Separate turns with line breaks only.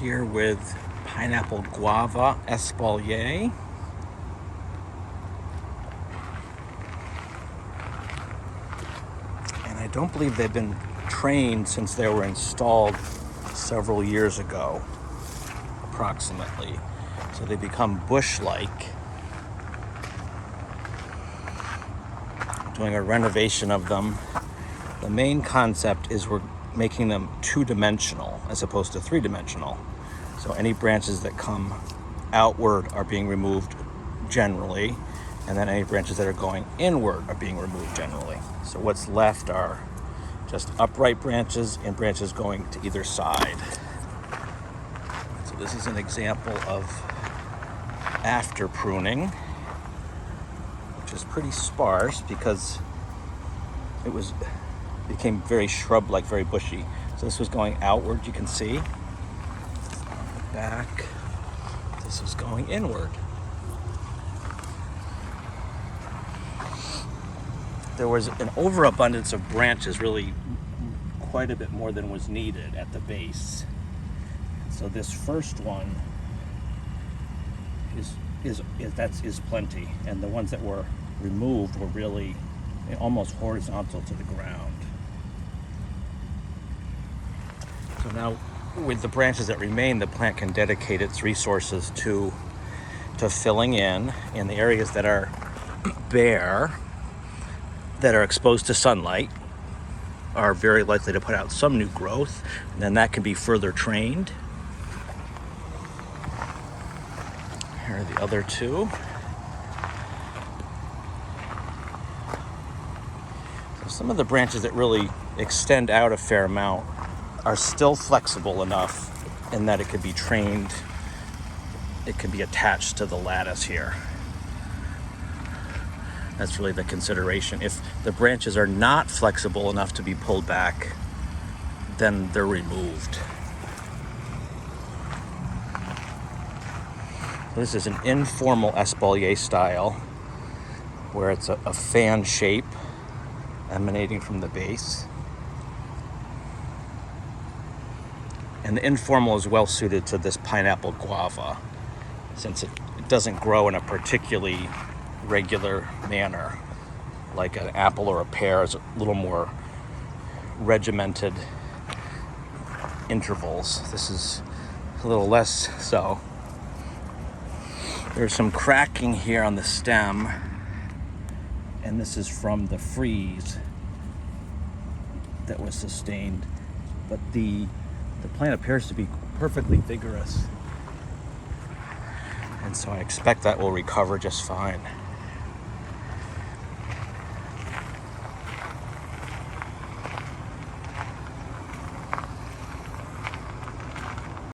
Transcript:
here with Pineapple Guava Espalier. And I don't believe they've been trained since they were installed several years ago, approximately. So they become bush-like. Doing a renovation of them. The main concept is we're making them two-dimensional as opposed to three-dimensional. So any branches that come outward are being removed generally, and then any branches that are going inward are being removed generally. So what's left are just upright branches and branches going to either side. So this is an example of after pruning, which is pretty sparse because it became very shrub-like, very bushy. So this was going outward, you can see. Back. This was going inward. There was an overabundance of branches, really quite a bit more than was needed at the base. So this first one is plenty, and the ones that were removed were really almost horizontal to the ground. So now with the branches that remain, the plant can dedicate its resources to filling in the areas that are bare, that are exposed to sunlight, are very likely to put out some new growth, and then that can be further trained. Here are the other two. So some of the branches that really extend out a fair amount are still flexible enough in that it could be trained, it can be attached to the lattice here. That's really the consideration. If the branches are not flexible enough to be pulled back, then they're removed. This is an informal espalier style, where it's a fan shape emanating from the base. And the informal is well suited to this pineapple guava, since it doesn't grow in a particularly regular manner. Like an apple or a pear is a little more regimented intervals. This is a little less so. There's some cracking here on the stem, and this is from the freeze that was sustained. But the plant appears to be perfectly vigorous, and so I expect that will recover just fine.